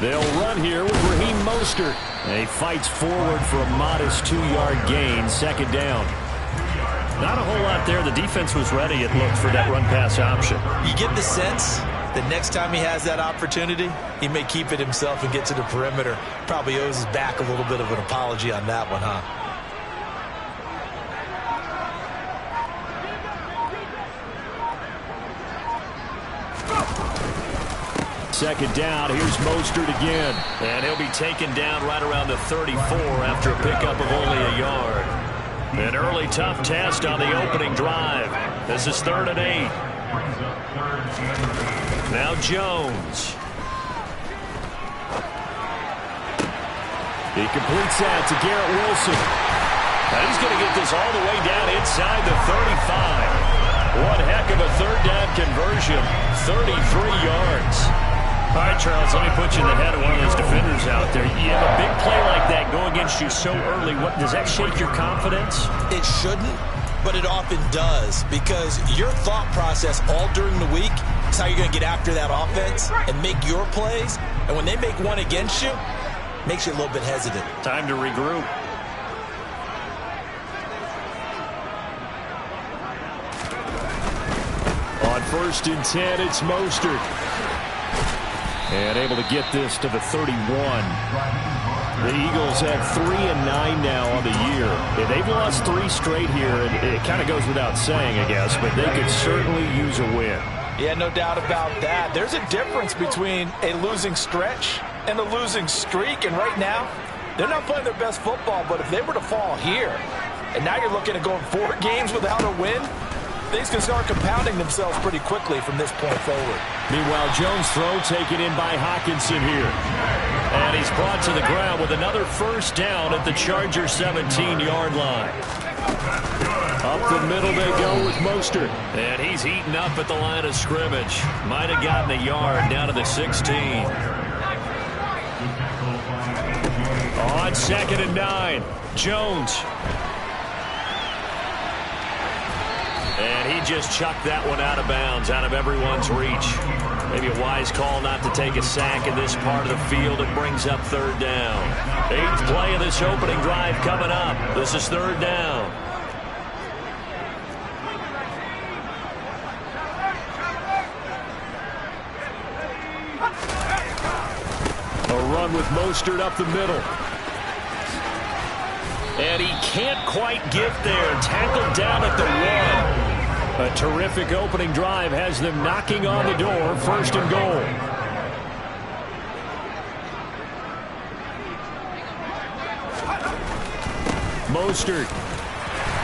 They'll run here with Raheem Mostert. And he fights forward for a modest 2-yard gain, second down. Not a whole lot there. The defense was ready, it looked, for that run-pass option. You get the sense that next time he has that opportunity, he may keep it himself and get to the perimeter. Probably owes his back a little bit of an apology on that one, huh? Second down, here's Mostert again. And he'll be taken down right around the 34 after a pickup of only a yard. An early tough test on the opening drive. This is 3rd and 8. Now Jones. He completes that to Garrett Wilson. Now he's going to get this all the way down inside the 35. One heck of a 3rd down conversion. 33 yards. All right, Charles, let me put you in the head of one of those defenders out there. You have a big play like that go against you so early. What does that shake your confidence? It shouldn't, but it often does, because your thought process all during the week is how you're going to get after that offense and make your plays. And when they make one against you, it makes you a little bit hesitant. Time to regroup. On 1st and 10, it's Mostert. And able to get this to the 31. The Eagles have 3-9 now on the year. They've lost 3 straight here, and it kind of goes without saying, I guess, but they could certainly use a win. Yeah, no doubt about that. There's a difference between a losing stretch and a losing streak, and right now, they're not playing their best football, but if they were to fall here, and now you're looking at going 4 games without a win, things can start compounding themselves pretty quickly from this point forward. Meanwhile, Jones' throw taken in by Hockenson here. And he's brought to the ground with another 1st down at the Charger 17-yard line. Up the middle they go with Mostert. And he's eaten up at the line of scrimmage. Might have gotten a yard down to the 16. On 2nd and 9, Jones. And he just chucked that one out of bounds, out of everyone's reach. Maybe a wise call not to take a sack in this part of the field. It brings up 3rd down. 8th play of this opening drive coming up. This is 3rd down. A run with Mostert up the middle. And he can't quite get there. Tackled down at the 1. A terrific opening drive has them knocking on the door. 1st and goal. Mostert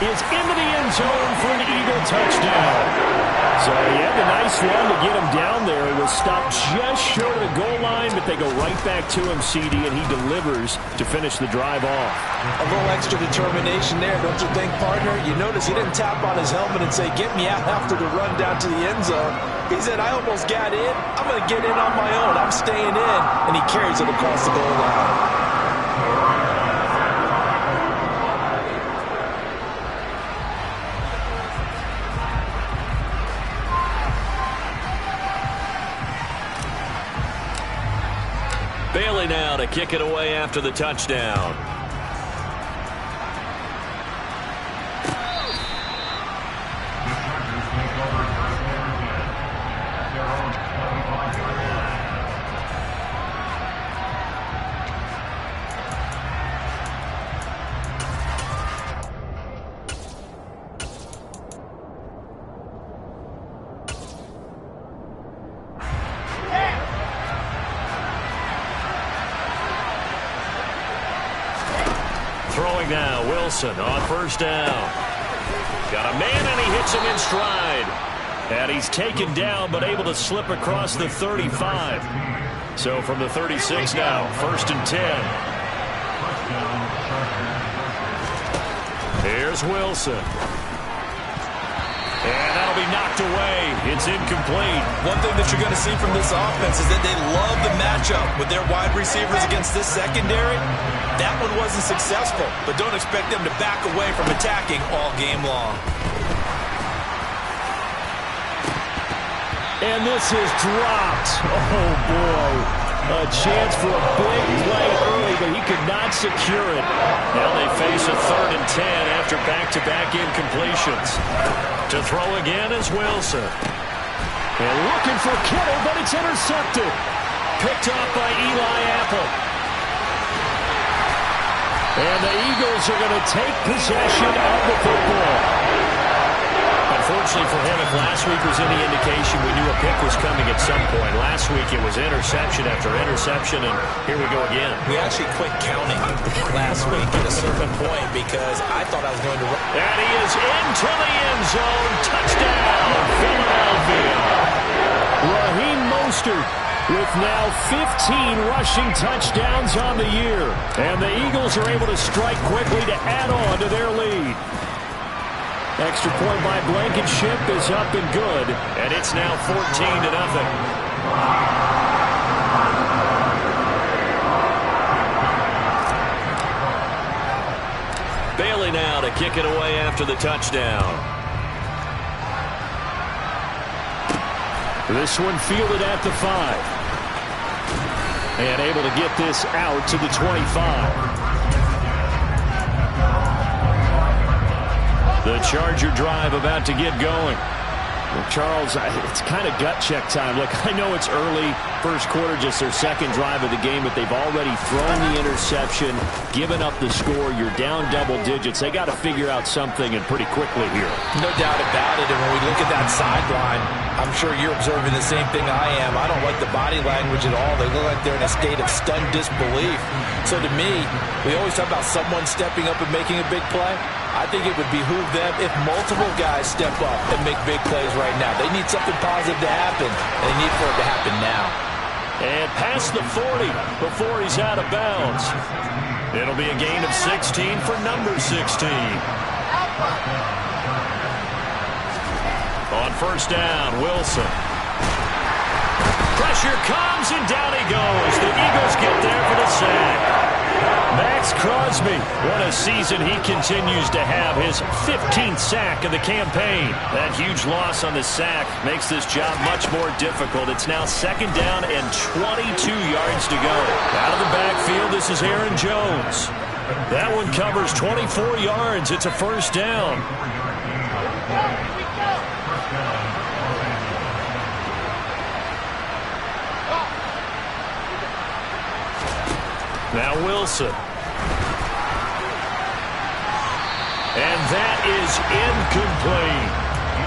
is into the end zone for an Eagle touchdown. So he had a nice run to get him down there. It was stopped just short of the goal line, but they go right back to him, CD, and he delivers to finish the drive off. A little extra determination there, don't you think, partner? You notice he didn't tap on his helmet and say, get me out after the run down to the end zone. He said, I almost got in. I'm going to get in on my own. I'm staying in. And he carries it across the goal line. Bailey now to kick it away after the touchdown. Throwing now, Wilson on 1st down. Got a man and he hits him in stride. And he's taken down but able to slip across the 35. So from the 36 now, 1st and 10. Here's Wilson. And that'll be knocked away. It's incomplete. One thing that you're going to see from this offense is that they love the matchup with their wide receivers against this secondary. That one wasn't successful, but don't expect them to back away from attacking all game long. And this is dropped. Oh, boy. A chance for a big play early, but he could not secure it. Now they face a 3rd and 10 after back-to-back incompletions. To throw again is Wilson. And looking for Kittle, but it's intercepted. Picked off by Eli Apple. And the Eagles are going to take possession of the football. Unfortunately for him, if last week was any indication, we knew a pick was coming at some point. Last week it was interception after interception, and here we go again. We actually quit counting last week at a certain point because I thought I was going to... And he is into the end zone. Touchdown, Philadelphia. Raheem Mostert with now 15 rushing touchdowns on the year. And the Eagles are able to strike quickly to add on to their lead. Extra point by Blankenship is up and good. And it's now 14-0. Bailey now to kick it away after the touchdown. This one fielded at the 5. And able to get this out to the 25. The Charger drive about to get going. Well, Charles, it's kind of gut check time. Look, I know it's early, first quarter, just their second drive of the game, but they've already thrown the interception, given up the score. You're down double digits. They got to figure out something, and pretty quickly here. No doubt about it. And when we look at that sideline, I'm sure you're observing the same thing I am. I don't like the body language at all. They look like they're in a state of stunned disbelief. So to me, we always talk about someone stepping up and making a big play. I think it would behoove them if multiple guys step up and make big plays right now. They need something positive to happen, and they need for it to happen now. And past the 40 before he's out of bounds. It'll be a gain of 16 for number 16. On first down, Wilson. Pressure comes, and down he goes. The Eagles get there for the sack. Max Crosby, what a season he continues to have. His 15th sack of the campaign. That huge loss on the sack makes this job much more difficult. It's now 2nd down and 22 yards to go. Out of the backfield, this is Aaron Jones. That one covers 24 yards. It's a first down. Now Wilson. And that is incomplete.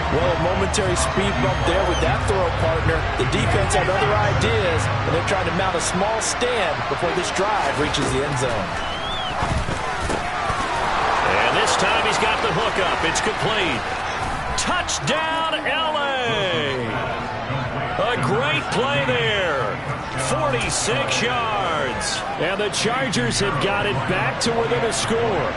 Well, a momentary speed bump there with that throw, partner. The defense had other ideas, and they're trying to mount a small stand before this drive reaches the end zone. And this time he's got the hook up. It's complete. Touchdown, L.A. A great play there. 46 yards. And the Chargers have got it back to within a score.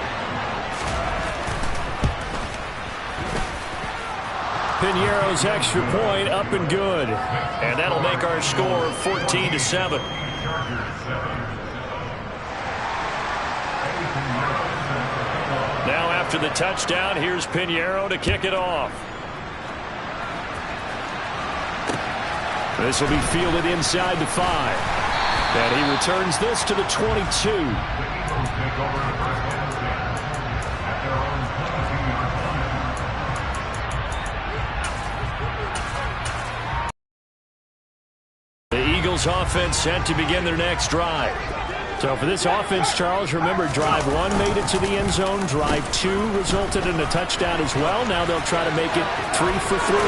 Piñeiro's extra point up and good. And that'll make our score 14-7. Now after the touchdown, here's Piñeiro to kick it off. This will be fielded inside the 5. And he returns this to the 22. The Eagles offense set to begin their next drive. So for this offense, Charles, remember drive 1 made it to the end zone. Drive 2 resulted in a touchdown as well. Now they'll try to make it 3 for 3.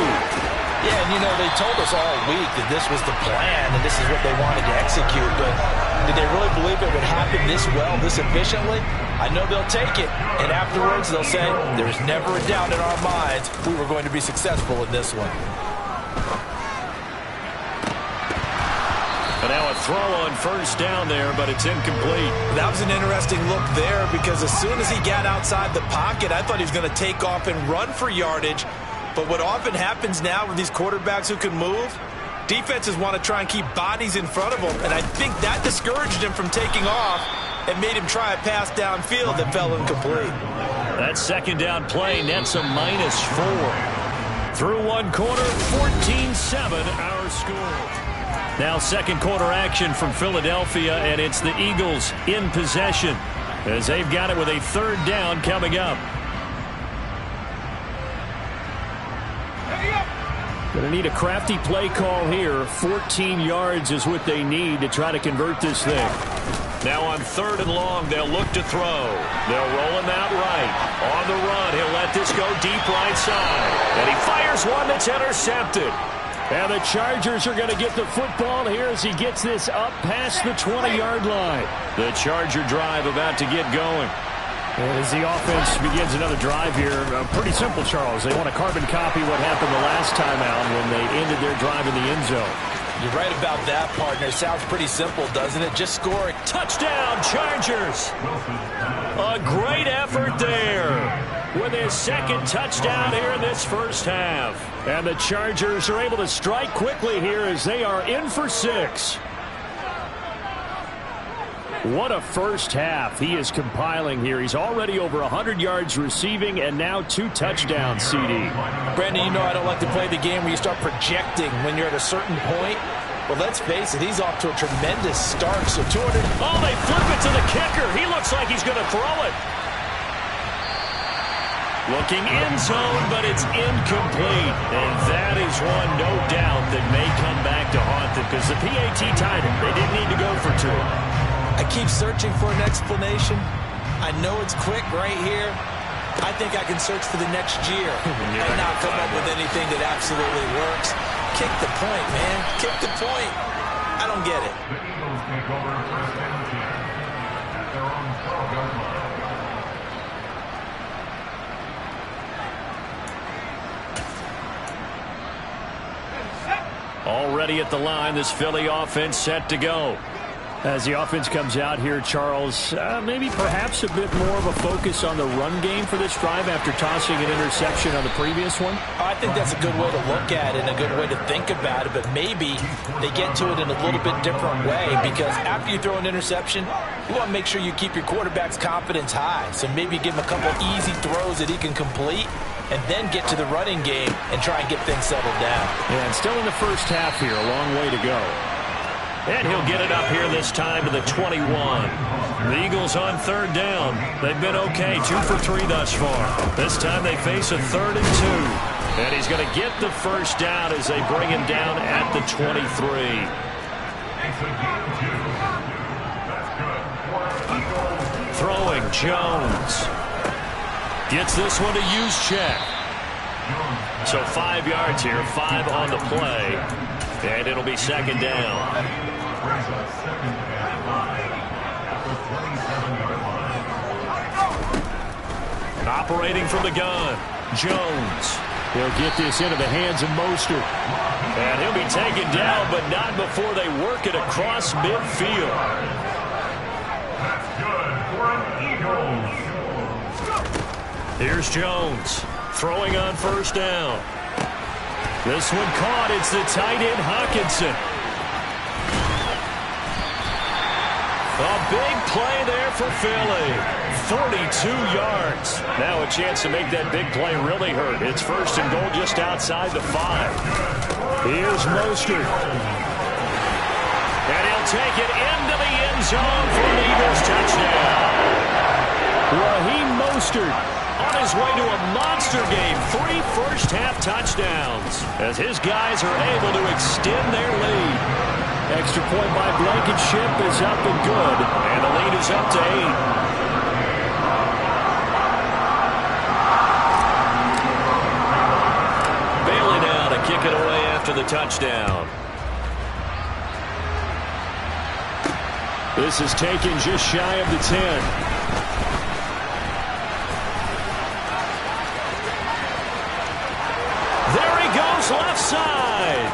Yeah, and you know, they told us all week that this was the plan and this is what they wanted to execute, but did they really believe it would happen this well, this efficiently? I know they'll take it, and afterwards they'll say, there's never a doubt in our minds we were going to be successful in this one. And now a throw on first down there, but it's incomplete. That was an interesting look there because as soon as he got outside the pocket, I thought he was going to take off and run for yardage. But what often happens now with these quarterbacks who can move, defenses want to try and keep bodies in front of them, and I think that discouraged him from taking off and made him try a pass downfield that fell incomplete. That second down play nets a -4. Through one quarter, 14-7 our score. Now second quarter action from Philadelphia, and it's the Eagles in possession as they've got it with a third down coming up. Going to need a crafty play call here. 14 yards is what they need to try to convert this thing. Now on third and long, they'll look to throw. They'll roll him out right. On the run, he'll let this go deep right side. And he fires one that's intercepted. And the Chargers are going to get the football here as he gets this up past the 20-yard line. The Charger drive about to get going. And as the offense begins another drive here, pretty simple, Charles. They want to carbon copy what happened the last time out when they ended their drive in the end zone. You're right about that, partner. Sounds pretty simple, doesn't it? Just score it. Touchdown, Chargers. A great effort there with his second touchdown here in this first half. And the Chargers are able to strike quickly here as they are in for 6. What a first half he is compiling here. He's already over 100 yards receiving and now 2 touchdowns, CD. Brandon, you know I don't like to play the game where you start projecting when you're at a certain point. But let's face it, he's off to a tremendous start. So 200. Oh, they flip it to the kicker. He looks like he's going to throw it. Looking end zone, but it's incomplete. And that is one, no doubt, that may come back to haunt them because the PAT tied him. They didn't need to go for 2. I keep searching for an explanation. I know it's quick right here. I think I can search for the next year and not come up with anything that absolutely works. Kick the point, man. Kick the point. I don't get it. The Eagles take over first and 10 at their own 12-yard line. Already at the line, this Philly offense set to go. As the offense comes out here, Charles, maybe perhaps a bit more of a focus on the run game for this drive after tossing an interception on the previous one? I think that's a good way to look at it and a good way to think about it, but maybe they get to it in a little bit different way because after you throw an interception, you want to make sure you keep your quarterback's confidence high. So maybe give him a couple easy throws that he can complete and then get to the running game and try and get things settled down. Yeah, and still in the first half here, a long way to go. And he'll get it up here this time to the 21. The Eagles on third down. They've been okay, 2 for 3 thus far. This time they face a 3rd and 2. And he's going to get the first down as they bring him down at the 23. Throwing, Jones. Gets this one to use check. So 5 yards here, 5 on the play. And it'll be second down. And operating from the gun, Jones. He'll get this into the hands of Mostert. And he'll be taken down, but not before they work it across midfield. That's good for an Eagles. Here's Jones throwing on first down. This one caught. It's the tight end, Hawkinson. A big play there for Philly. 42 yards. Now a chance to make that big play really hurt. It's first and goal just outside the 5. Here's Mostert. And he'll take it into the end zone for an Eagles touchdown. Raheem Mostert on his way to a monster game. 3 first-half touchdowns as his guys are able to extend their lead. Extra point by Blankenship is up and good. And the lead is up to 8. Bailey now to kick it away after the touchdown. This is taken just shy of the 10. Left side.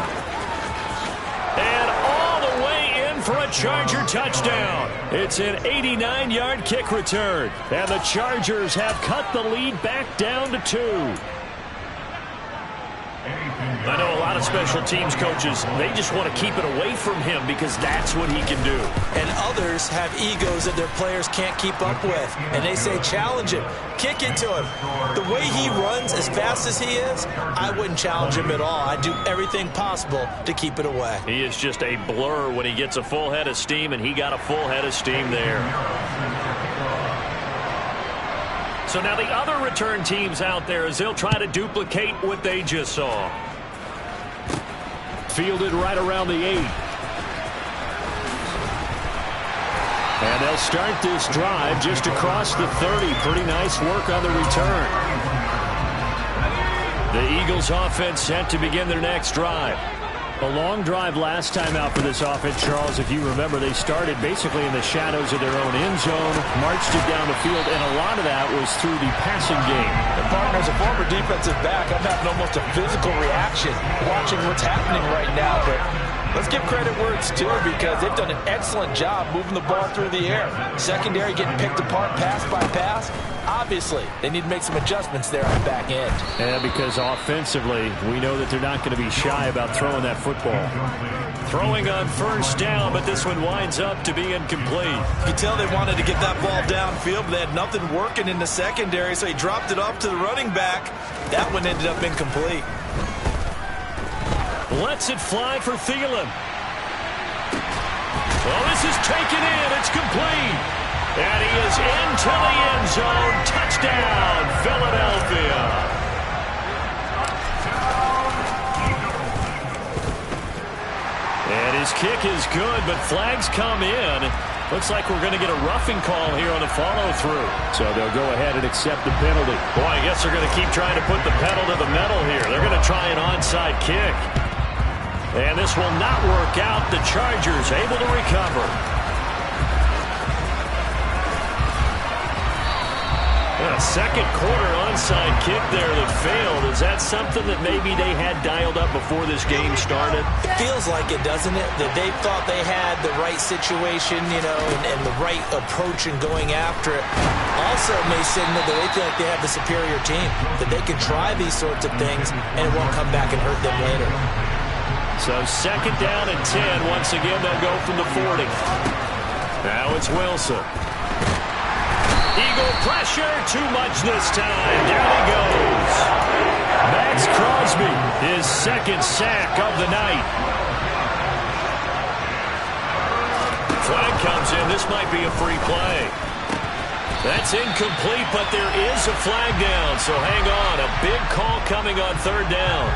And all the way in for a Charger touchdown. It's an 89-yard kick return. And the Chargers have cut the lead back down to 2. Anything I know a lot of special teams coaches, they just want to keep it away from him because that's what he can do. And others have egos that their players can't keep up with. And they say, challenge him, kick it to him. The way he runs as fast as he is, I wouldn't challenge him at all. I'd do everything possible to keep it away. He is just a blur when he gets a full head of steam, and he got a full head of steam there. So now the other return teams out there as they'll try to duplicate what they just saw. Fielded right around the 8. And they'll start this drive just across the 30. Pretty nice work on the return. The Eagles offense set to begin their next drive. A long drive last time out for this offense, Charles. If you remember, they started basically in the shadows of their own end zone, marched it down the field, and a lot of that was through the passing game. And partner, as a former defensive back, I'm having almost a physical reaction watching what's happening right now. But let's give credit where it's due because they've done an excellent job moving the ball through the air. Secondary getting picked apart pass by pass. Obviously, they need to make some adjustments there on the back end. Yeah, because offensively, we know that they're not going to be shy about throwing that football. Throwing on first down, but this one winds up to be incomplete. You tell they wanted to get that ball downfield, but they had nothing working in the secondary, so he dropped it off to the running back. That one ended up incomplete. Lets it fly for Thielen. Well, this is taken in. It's complete. And he is into the end zone. Touchdown, Philadelphia. And his kick is good, but flags come in. Looks like we're going to get a roughing call here on the follow-through. So they'll go ahead and accept the penalty. Boy, I guess they're going to keep trying to put the pedal to the metal here. They're going to try an onside kick. And this will not work out. The Chargers able to recover. A second quarter onside kick there that failed. Is that something that maybe they had dialed up before this game started? It feels like it, doesn't it? That they thought they had the right situation, you know, and the right approach in going after it. Also, it may signal that they feel like they have the superior team, that they can try these sorts of things and it won't come back and hurt them later. So second down and 10. Once again, they'll go from the 40. Now it's Wilson. Eagle pressure, too much this time. Down he goes. Max Crosby, his second sack of the night. Flag comes in. This might be a free play. That's incomplete, but there is a flag down, so hang on. A big call coming on third down.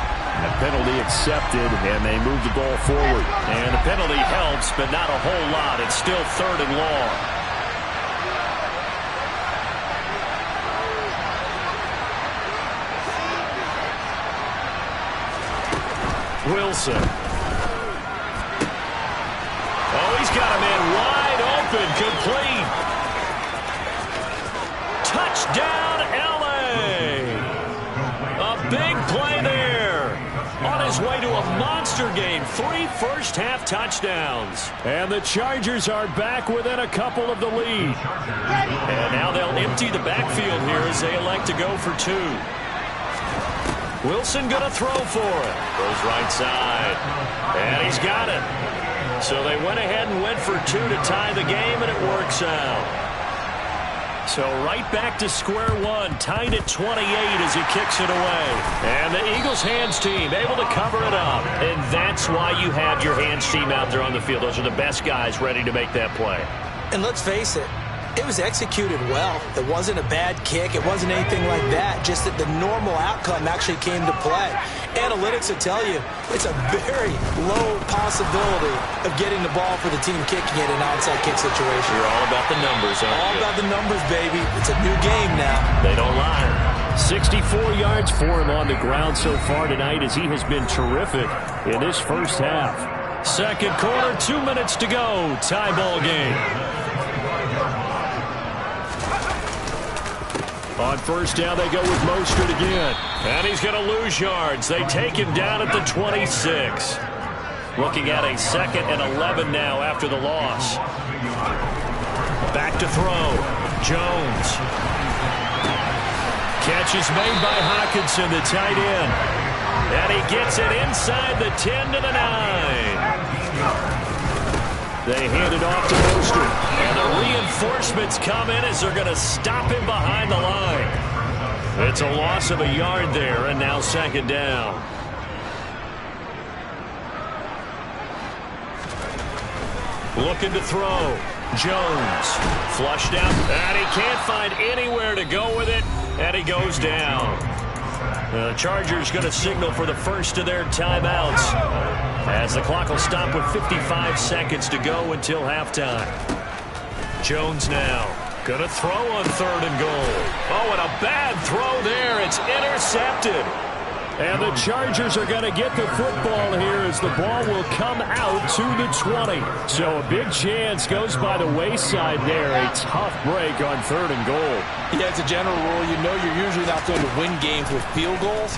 A penalty accepted, and they move the ball forward. And the penalty helps, but not a whole lot. It's still third and long. Wilson. Oh, he's got a man wide open, complete. Touchdown, L.A. A big play there. On his way to a monster game. 3 first-half touchdowns. And the Chargers are back within a couple of the lead. And now they'll empty the backfield here as they elect to go for 2. Wilson going to throw for it. Goes right side. And he's got it. So they went ahead and went for 2 to tie the game, and it works out. So right back to square one, tied at 28 as he kicks it away. And the Eagles hands team able to cover it up. And that's why you have your hands team out there on the field. Those are the best guys ready to make that play. And let's face it, it was executed well. It wasn't a bad kick. It wasn't anything like that. Just that the normal outcome actually came to play. Analytics will tell you it's a very low possibility of getting the ball for the team kicking it in an onside kick situation. You're all about the numbers, aren't you? All about the numbers, baby. It's a new game now. They don't lie. 64 yards for him on the ground so far tonight as he has been terrific in this first half. Second quarter, 2 minutes to go. Tie ball game. On first down, they go with Mostert again. And he's going to lose yards. They take him down at the 26. Looking at a 2nd and 11 now after the loss. Back to throw. Jones. Catch is made by Hockenson, the tight end. And he gets it inside the 10 to the 9. They hand it off to Mostert. And the reinforcements come in as they're going to stop him behind the line. It's a loss of a yard there, and now second down. Looking to throw. Jones flushed out, and he can't find anywhere to go with it, and he goes down. The Chargers going to signal for the first of their timeouts as the clock will stop with 55 seconds to go until halftime. Jones now going to throw on 3rd and goal. Oh, and a bad throw there. It's intercepted. And the Chargers are going to get the football here as the ball will come out to the 20. So a big chance goes by the wayside there. A tough break on 3rd and goal. Yeah, as a general rule, you know you're usually not going to win games with field goals.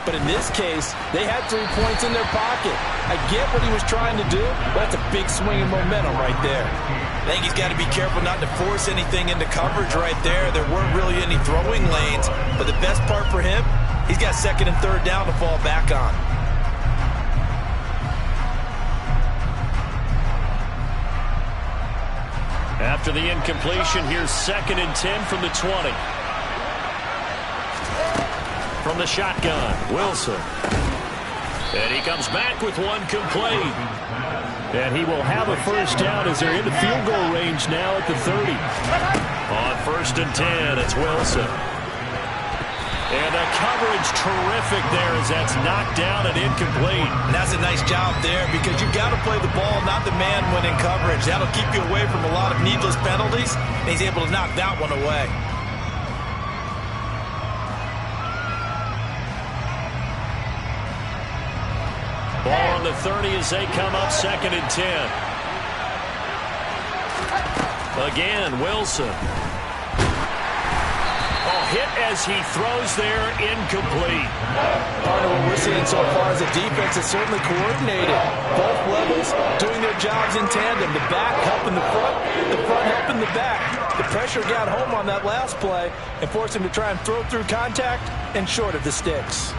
But in this case, they had 3 points in their pocket. I get what he was trying to do, but that's a big swing of momentum right there. I think he's got to be careful not to force anything into coverage right there. There weren't really any throwing lanes. But the best part for him, he's got 2nd and 3rd down to fall back on. After the incompletion, here's 2nd and 10 from the 20. From the shotgun, Wilson. And he comes back with one complete. And he will have a first down as they're in the field goal range now at the 30. On 1st and 10, it's Wilson. And the coverage terrific there as that's knocked down and incomplete. And that's a nice job there because you've got to play the ball, not the man when in coverage. That'll keep you away from a lot of needless penalties, and he's able to knock that one away. Ball on the 30 as they come up 2nd and 10. Again, Wilson. Hit as he throws there, incomplete. Partner, what we're seeing so far is the defense is certainly coordinated. Both levels doing their jobs in tandem. The back helping the front helping the back. The pressure got home on that last play and forced him to try and throw through contact and short of the sticks.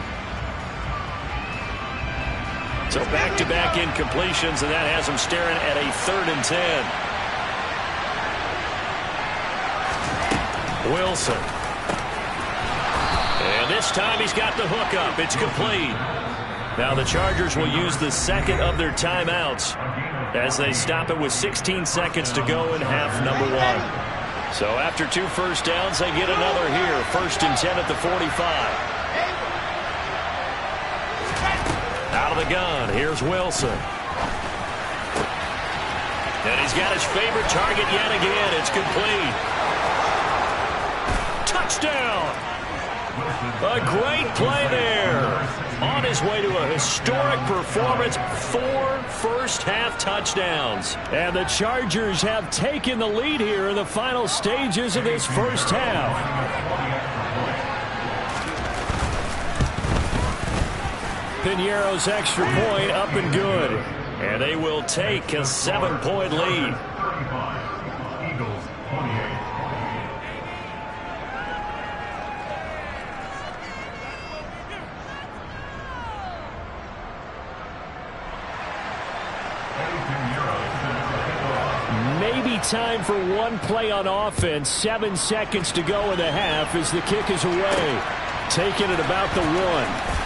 So back-to-back incompletions, and that has him staring at a 3rd and 10. Wilson. And this time he's got the hook up. It's complete. Now the Chargers will use the 2nd of their timeouts as they stop it with 16 seconds to go in half number 1. So after 2 first downs, they get another here. 1st and 10 at the 45. Out of the gun, here's Wilson. And he's got his favorite target yet again. It's complete. Touchdown! A great play there. On his way to a historic performance, 4 first-half touchdowns. And the Chargers have taken the lead here in the final stages of this first half. Piñeiro's extra point up and good. And they will take a 7-point lead. Eagles 28. Maybe time for one play on offense. 7 seconds to go in the half as the kick is away. Taking it about the 1.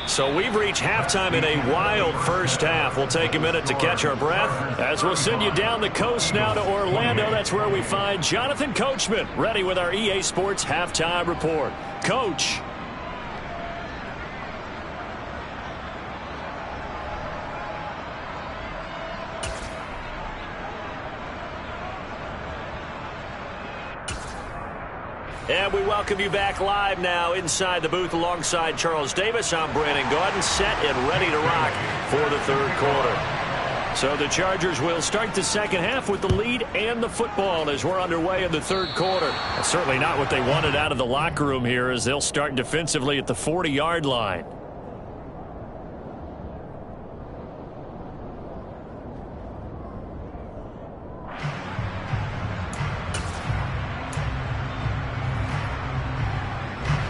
So we've reached halftime in a wild first half. We'll take a minute to catch our breath as we'll send you down the coast now to Orlando. That's where we find Jonathan Coachman ready with our EA Sports Halftime Report. Coach. And we welcome you back live now inside the booth alongside Charles Davis. I'm Brandon Gaudin, set and ready to rock for the 3rd quarter. So the Chargers will start the second half with the lead and the football as we're underway in the 3rd quarter. That's certainly not what they wanted out of the locker room here as they'll start defensively at the 40-yard line.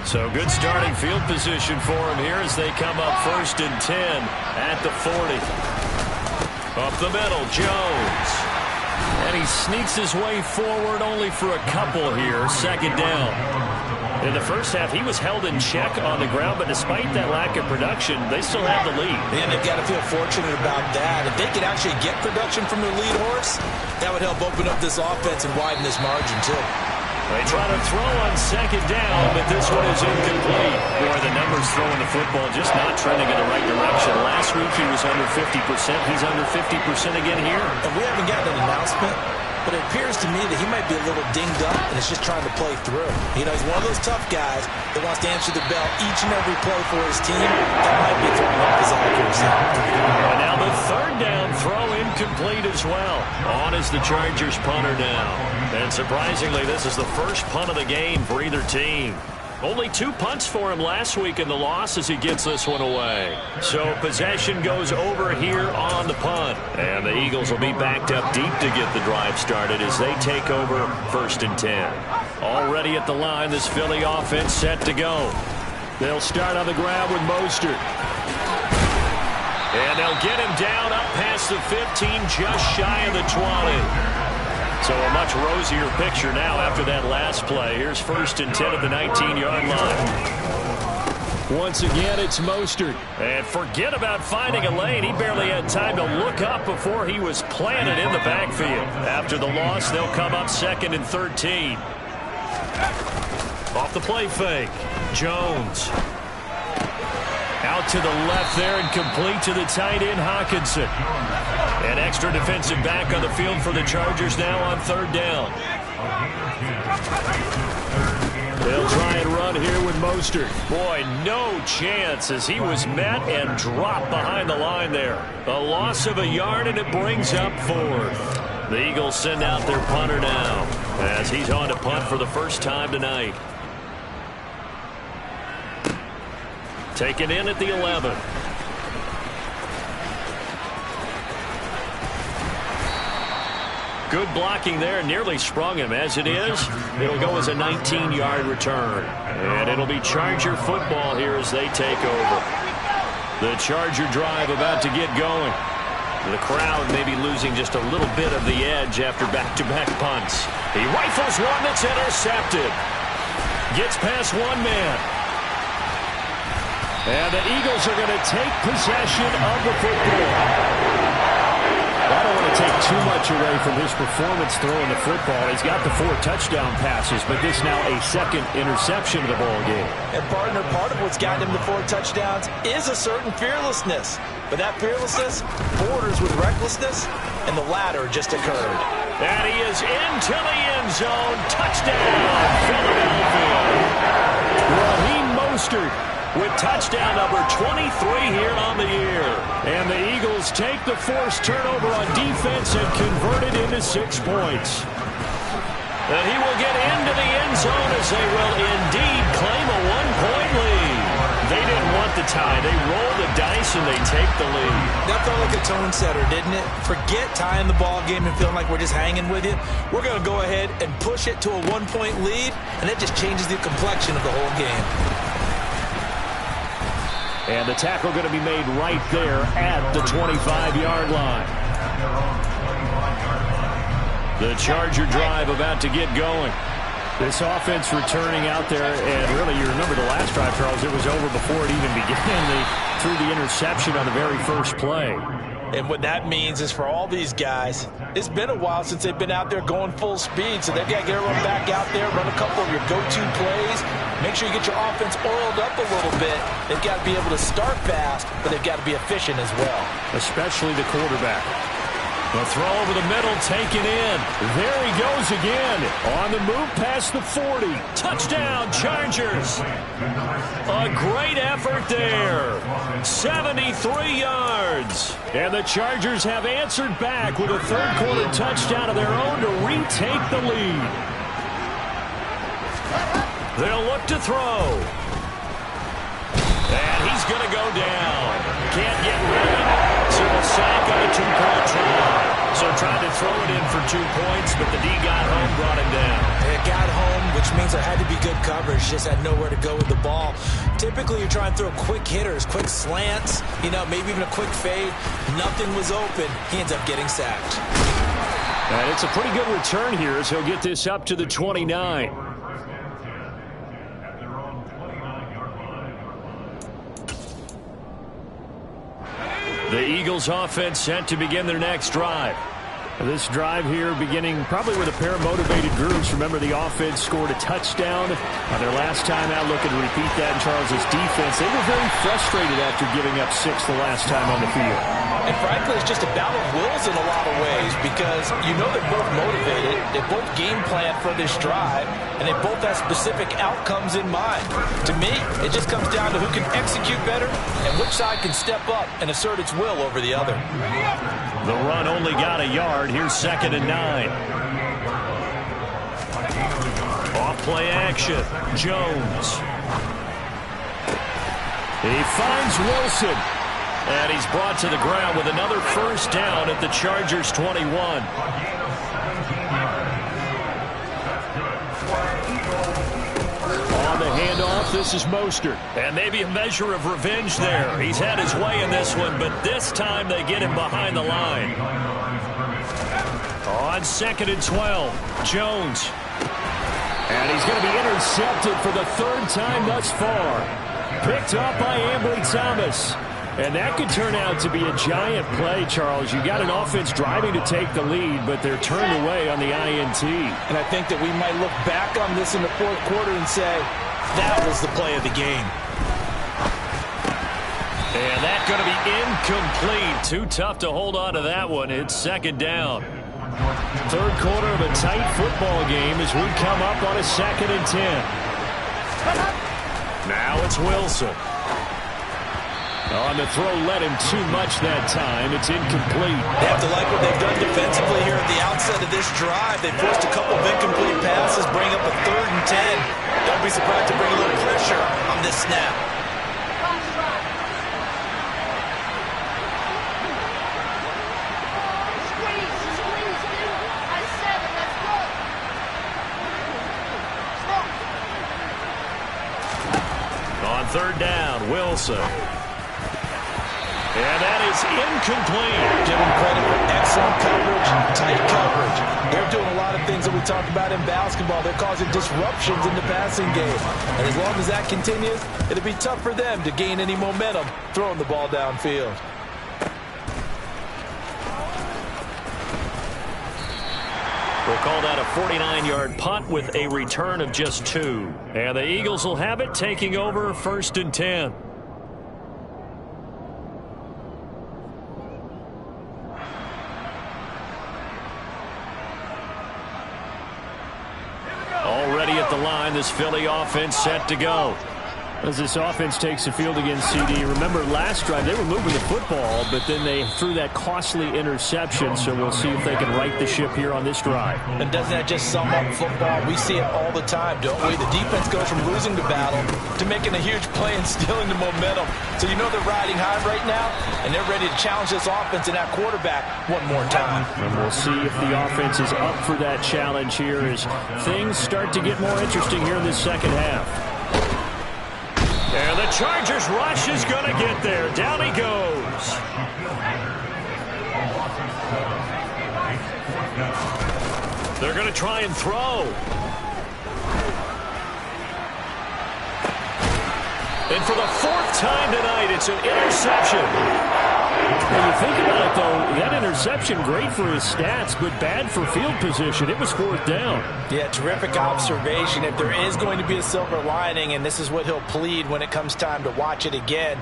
So good starting field position for him here as they come up 1st and 10 at the 40. Up the middle, Jones. And he sneaks his way forward only for a couple here. 2nd down. In the first half, he was held in check on the ground, but despite that lack of production, they still have the lead. And they've got to feel fortunate about that. If they could actually get production from their lead horse, that would help open up this offense and widen this margin, too. They try to throw on 2nd down, but this one is incomplete. Boy, the numbers throwing the football just not trending in the right direction. Last week he was under 50%. He's under 50% again here. And we haven't gotten an announcement, but it appears to me that he might be a little dinged up and is just trying to play through. You know, he's one of those tough guys that wants to answer the bell each and every play for his team. That might be throwing off his accuracy. And now the 3rd down throw incomplete as well. On is the Chargers punter now. And surprisingly, this is the first punt of the game for either team. Only 2 punts for him last week in the loss as he gets this one away. So possession goes over here on the punt. And the Eagles will be backed up deep to get the drive started as they take over 1st and 10. Already at the line, this Philly offense set to go. They'll start on the ground with Mostert. And they'll get him down up past the 15, just shy of the 20. So a much rosier picture now after that last play. Here's 1st and 10 at the 19-yard line. Once again, it's Mostert. And forget about finding a lane. He barely had time to look up before he was planted in the backfield. After the loss, they'll come up 2nd and 13. Off the play fake, Jones. Out to the left there and complete to the tight end, Hockenson. An extra defensive back on the field for the Chargers now on 3rd down. They'll try and run here with Mostert. Boy, no chance as he was met and dropped behind the line there. A loss of a yard and it brings up 4th. The Eagles send out their punter now as he's on to punt for the first time tonight. Taken in at the 11. Good blocking there, nearly sprung him. As it is, it'll go as a 19-yard return. And it'll be Charger football here as they take over. The Charger drive about to get going. The crowd may be losing just a little bit of the edge after back-to-back punts. He rifles one that's intercepted. Gets past one man. And the Eagles are going to take possession of the football. I don't want to take too much away from his performance throwing the football. He's got the 4 touchdown passes, but this now a 2nd interception of the ball game. And partner, part of what's gotten him the 4 touchdowns is a certain fearlessness. But that fearlessness borders with recklessness, and the latter just occurred. And he is into the end zone. Touchdown, Philadelphia. Raheem Mostert with touchdown number 23 here on the year. And the Eagles take the forced turnover on defense and convert it into 6 points. And he will get into the end zone as they will indeed claim a 1-point lead. They didn't want the tie. They roll the dice and they take the lead. That felt like a tone setter, didn't it? Forget tying the ball game and feeling like we're just hanging with you. We're going to go ahead and push it to a 1-point lead, and that just changes the complexion of the whole game. And the tackle going to be made right there at the 25-yard line. The Charger drive about to get going. This offense returning out there, and really, you remember the last drive, Charles, it was over before it even began. They threw the interception on the very first play. And what that means is for all these guys, it's been a while since they've been out there going full speed, so they've got to get everyone back out there, run a couple of your go-to plays, make sure you get your offense oiled up a little bit. They've got to be able to start fast, but they've got to be efficient as well. Especially the quarterback. The throw over the middle taken in. There he goes again. On the move past the 40. Touchdown, Chargers. A great effort there. 73 yards. And the Chargers have answered back with a third-quarter touchdown of their own to retake the lead. They'll look to throw. And he's going to go down. Can't get rid of it. So a sack on a 2-point try. So tried to throw it in for 2 points, but the D got home, brought him down. It got home, which means there had to be good coverage. Just had nowhere to go with the ball. Typically, you're trying to throw quick hitters, quick slants, maybe even a quick fade. Nothing was open. He ends up getting sacked. And it's a pretty good return here as he'll get this up to the 29. The Eagles offense set to begin their next drive. This drive here beginning probably with a pair of motivated groups. Remember, the offense scored a touchdown their last time out. Looking to repeat that in Charles's defense. They were very frustrated after giving up 6 the last time on the field. And frankly, it's just a battle of wills in a lot of ways because they're both motivated. They both game plan for this drive, and they both have specific outcomes in mind. To me, it just comes down to who can execute better and which side can step up and assert its will over the other. The run only got a yard. Here's 2nd and 9. Off play action. Jones. He finds Wilson. And he's brought to the ground with another first down at the Chargers' 21. On the handoff, this is Mostert. And maybe a measure of revenge there. He's had his way in this one, but this time they get him behind the line. On 2nd and 12, Jones. And he's going to be intercepted for the 3rd time thus far. Picked up by Ambry Thomas. And that could turn out to be a giant play, Charles. You got an offense driving to take the lead, but they're turned away on the INT. And I think that we might look back on this in the 4th quarter and say, that was the play of the game. And that's going to be incomplete. Too tough to hold on to that one. It's 2nd down. 3rd quarter of a tight football game as we come up on a 2nd and 10. Now it's Wilson. On the throw, led him too much that time. It's incomplete. They have to like what they've done defensively here at the outset of this drive. They forced a couple of incomplete passes, bring up a 3rd and 10. Don't be surprised to bring a little pressure on this snap. On 3rd down, Wilson. And that is incomplete. Give them credit for excellent coverage, tight coverage. They're doing a lot of things that we talk about in basketball. They're causing disruptions in the passing game. And as long as that continues, it'll be tough for them to gain any momentum throwing the ball downfield. We'll call that a 49-yard punt with a return of just 2. And the Eagles will have it, taking over 1st and 10. Already at the line, this Philly offense set to go. As this offense takes the field against CD, remember last drive they were moving the football, but then they threw that costly interception, so we'll see if they can right the ship here on this drive. And doesn't that just sum up football? We see it all the time, don't we? The defense goes from losing the battle to making a huge play and stealing the momentum. So they're riding high right now, and they're ready to challenge this offense and that quarterback one more time. And we'll see if the offense is up for that challenge here as things start to get more interesting here in this 2nd half. And the Chargers rush is going to get there. Down he goes. They're going to try and throw. And for the 4th time tonight, it's an interception. When you think about it, though, that interception, great for his stats, but bad for field position. It was 4th down. Yeah, terrific observation. If there is going to be a silver lining, and this is what he'll plead when it comes time to watch it again,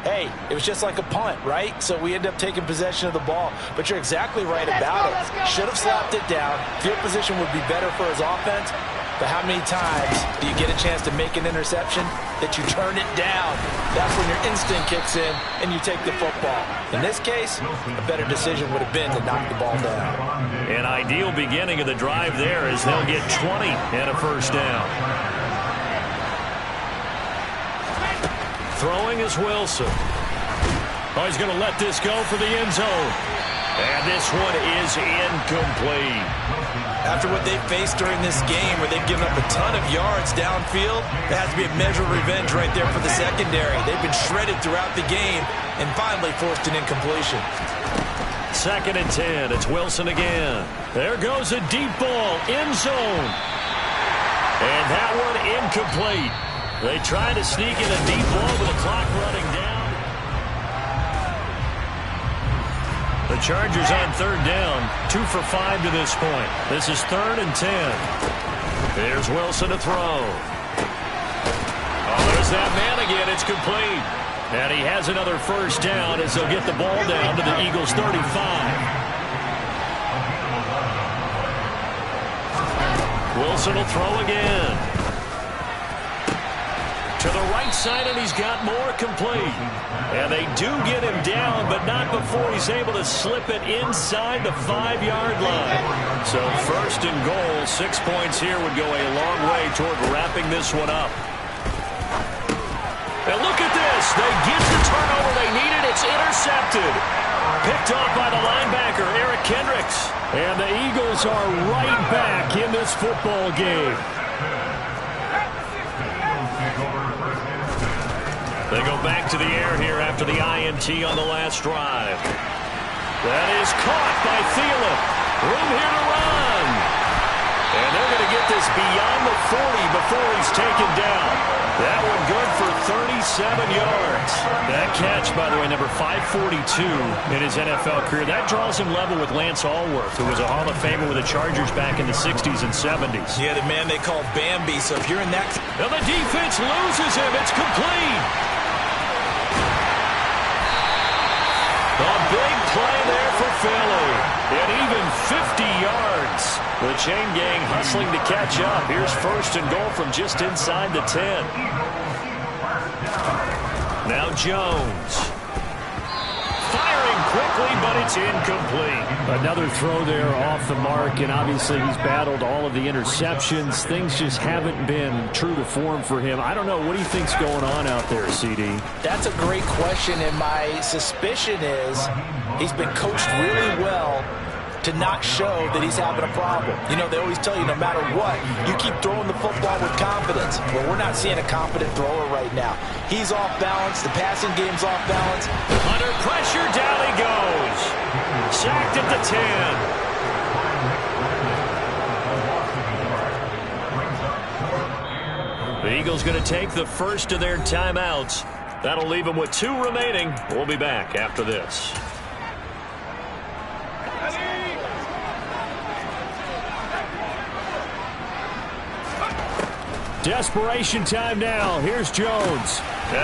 hey, it was just like a punt, right? So we end up taking possession of the ball. But you're exactly right about it. Should have slapped it down. Field position would be better for his offense. But how many times do you get a chance to make an interception that you turn it down? That's when your instinct kicks in and you take the football. In this case, a better decision would have been to knock the ball down. An ideal beginning of the drive there as they'll get 20 and a first down. Throwing is Wilson. Oh, he's going to let this go for the end zone. And this one is incomplete. After what they've faced during this game, where they've given up a ton of yards downfield, there has to be a measure of revenge right there for the secondary. They've been shredded throughout the game and finally forced an incompletion. 2nd and 10. It's Wilson again. There goes a deep ball, end zone. And that one incomplete. They try to sneak in a deep ball with the clock running down. The Chargers on 3rd down, 2 for 5 to this point. This is 3rd and 10. Here's Wilson to throw. Oh, there's that man again. It's complete. And he has another first down as they'll get the ball down to the Eagles' 35. Wilson will throw again. To the right side, and he's got more complete. And they do get him down, but not before he's able to slip it inside the 5-yard line. So 1st and goal, 6 points here would go a long way toward wrapping this one up. And look at this. They get the turnover they needed. It's intercepted. Picked off by the linebacker, Eric Kendricks. And the Eagles are right back in this football game. They go back to the air here after the INT on the last drive. That is caught by Thielen. Room here to run. And they're going to get this beyond the 40 before he's taken down. That one good for 37 yards. That catch, by the way, number 542 in his NFL career. That draws him level with Lance Allworth, who was a Hall of Famer with the Chargers back in the 60s and 70s. Yeah, the man they call Bambi. So if you're in that... Now the defense loses him. It's complete. A big play there for Philly. And even 50 yards. The chain gang hustling to catch up. Here's 1st and goal from just inside the 10. Now Jones. Firing quickly, but it's incomplete. Another throw there off the mark, and obviously he's battled all of the interceptions. Things just haven't been true to form for him. I don't know. What do you think's going on out there, CD? That's a great question, and my suspicion is he's been coached really well to not show that he's having a problem. You know, they always tell you no matter what, you keep throwing the football with confidence. Well, we're not seeing a confident thrower right now. He's off balance. The passing game's off balance. Under pressure, down he goes. Sacked at the 10. The Eagles going to take the first of their timeouts. That'll leave them with 2 remaining. We'll be back after this. Desperation time now. Here's Jones.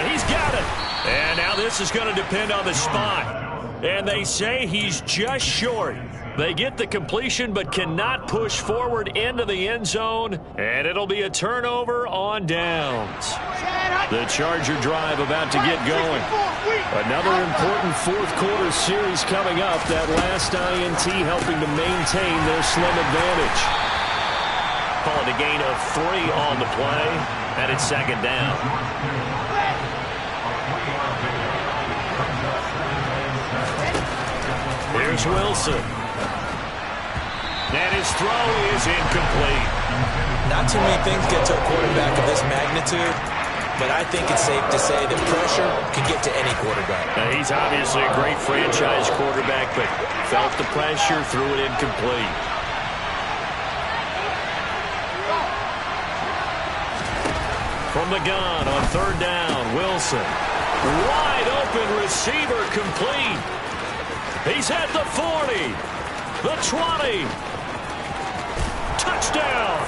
He's got it. And now this is going to depend on the spot. And they say he's just short. They get the completion but cannot push forward into the end zone. And it'll be a turnover on downs. The Charger drive about to get going. Another important 4th quarter series coming up. That last INT helping to maintain their slim advantage. Call it a gain of 3 on the play, and it's 2nd down. Here's Wilson. And his throw is incomplete. Not too many things get to a quarterback of this magnitude, but I think it's safe to say that pressure can get to any quarterback. Now, he's obviously a great franchise quarterback, but felt the pressure, threw it incomplete. From the gun on 3rd down, Wilson. Wide open receiver complete. He's at the 40, the 20. Touchdown.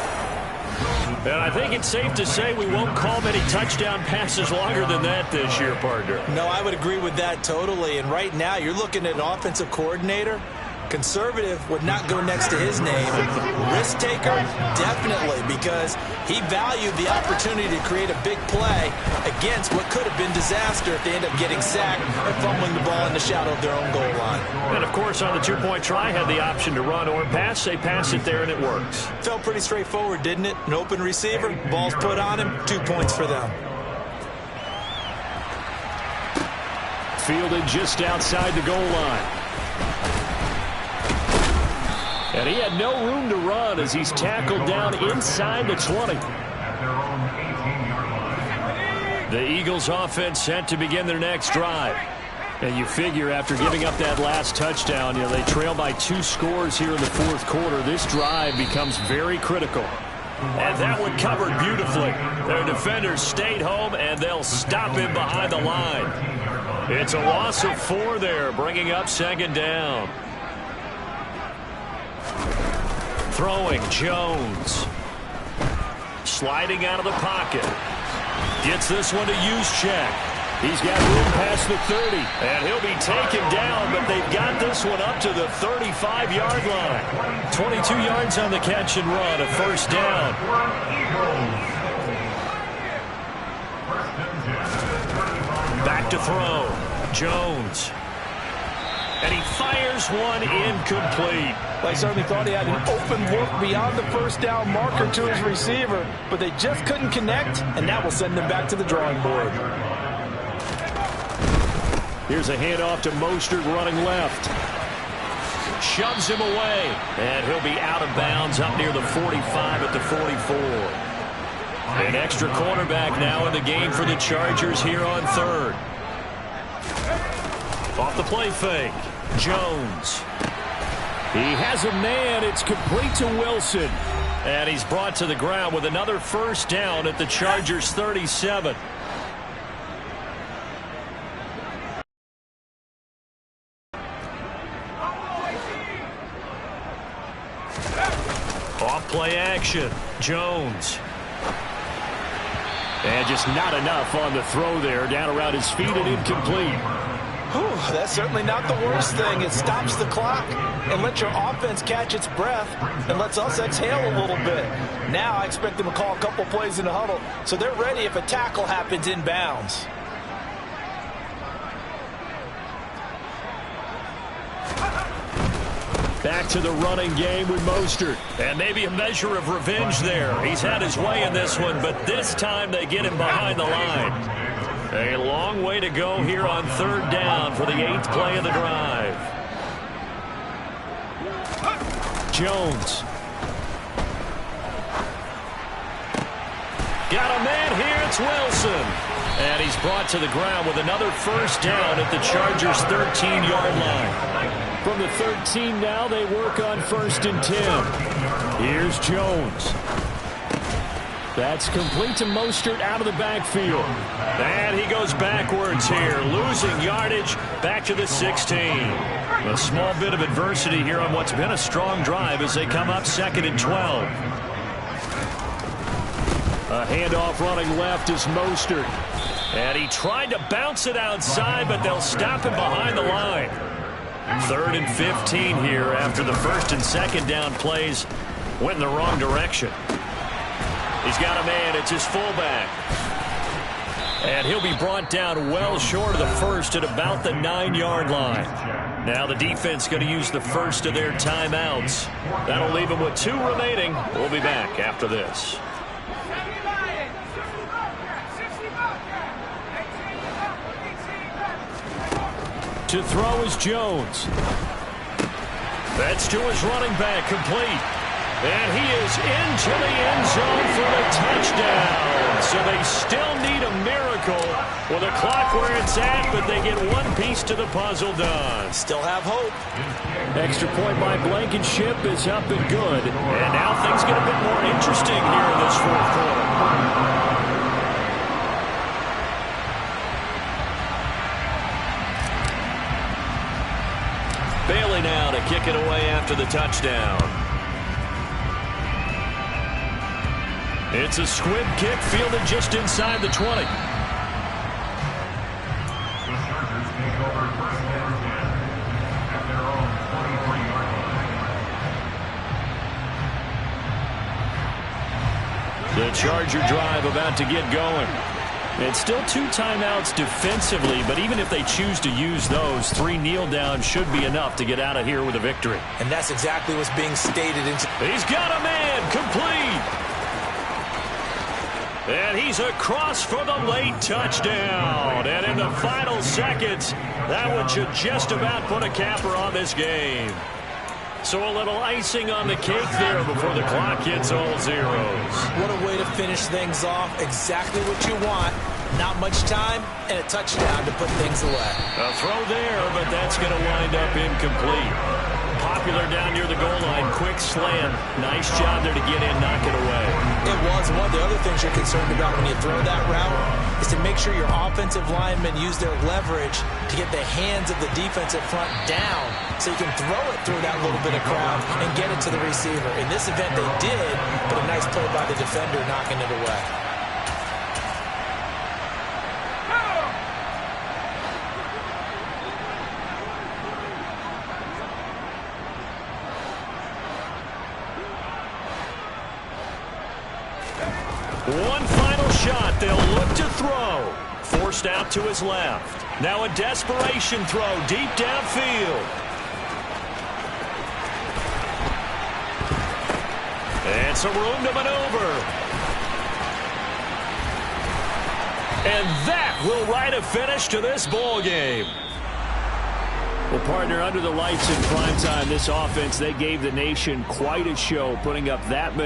And I think it's safe to say we won't call many touchdown passes longer than that this year, partner. No, I would agree with that totally. And right now, you're looking at an offensive coordinator. Conservative would not go next to his name. Risk taker, definitely, because he valued the opportunity to create a big play against what could have been disaster if they end up getting sacked or fumbling the ball in the shadow of their own goal line. And, of course, on the 2-point try, had the option to run or pass. They pass it there, and it works. Felt pretty straightforward, didn't it? An open receiver, ball's put on him, 2 points for them. Fielded just outside the goal line. And he had no room to run as he's tackled down inside the 20. At their own 18-yard line. The Eagles offense set to begin their next drive. And you figure after giving up that last touchdown, they trail by 2 scores here in the fourth quarter. This drive becomes very critical. And that one covered beautifully. Their defenders stayed home, and they'll stop him behind the line. It's a loss of 4 there, bringing up second down. Throwing, Jones. Sliding out of the pocket. Gets this one to Juszczyk. He's got room past the 30. And he'll be taken down, but they've got this one up to the 35-yard line. 22 yards on the catch and run, a first down. Back to throw. Jones. And he fires one incomplete. Well, he certainly thought he had an open look beyond the first down marker to his receiver, but they just couldn't connect, and that will send them back to the drawing board. Here's a handoff to Mostert running left. Shoves him away. And he'll be out of bounds up near the 45 at the 44. An extra cornerback now in the game for the Chargers here on third. Off the play fake. Jones. He has a man. It's complete to Wilson. And he's brought to the ground with another first down at the Chargers 37. Play action. Jones. And just not enough on the throw there. Down around his feet and incomplete. Whew, that's certainly not the worst thing. It stops the clock and lets your offense catch its breath and lets us exhale a little bit. Now I expect them to call a couple plays in the huddle so they're ready if a tackle happens inbounds. Back to the running game with Mostert. And maybe a measure of revenge there. He's had his way in this one, but this time they get him behind the line. A long way to go here on third down for the 8th play of the drive. Jones. Got a man here. It's Wilson. And he's brought to the ground with another first down at the Chargers' 13-yard line. From the 13 now, they work on 1st and 10. Here's Jones. That's complete to Mostert out of the backfield. And he goes backwards here, losing yardage back to the 16. A small bit of adversity here on what's been a strong drive as they come up 2nd and 12. A handoff running left is Mostert. And he tried to bounce it outside, but they'll stop him behind the line. 3rd and 15 here after the 1st and 2nd down plays went in the wrong direction. He's got a man. It's his fullback. And he'll be brought down well short of the first at about the 9-yard line. Now the defense going to use the first of their timeouts. That'll leave them with 2 remaining. We'll be back after this. To throw is Jones. That's to his running back, complete. And he is into the end zone for the touchdown. So they still need a miracle with the clock where it's at, but they get one piece to the puzzle done. Still have hope. Extra point by Blankenship is up and good. And now things get a bit more interesting here in this fourth quarter. Bailey now to kick it away after the touchdown. It's a squib kick fielded just inside the 20. The Chargers take over 1st and 10 at their own 23-yard line. The Charger drive about to get going. It's still 2 timeouts defensively, but even if they choose to use those, 3 kneel downs should be enough to get out of here with a victory. And that's exactly what's being stated. He's got a man, complete. And he's across for the late touchdown. And in the final seconds, that one should just about put a capper on this game. So a little icing on the cake there before the clock hits all zeros. What a way to finish things off. Exactly what you want. Not much time and a touchdown to put things away. A throw there, but that's going to wind up incomplete. Popular down near the goal line. Quick slant. Nice job there to get in, knock it away. It was. One of the other things you're concerned about when you throw that route is to make sure your offensive linemen use their leverage to get the hands of the defensive front down so you can throw it through that little bit of crowd and get it to the receiver. In this event, they did, but a nice play by the defender knocking it away. One final shot. They'll look to throw. Forced out to his left. Now a desperation throw deep downfield. And some room to maneuver. And that will write a finish to this ball game. Well, partner, under the lights in primetime, this offense, they gave the nation quite a show, putting up that many.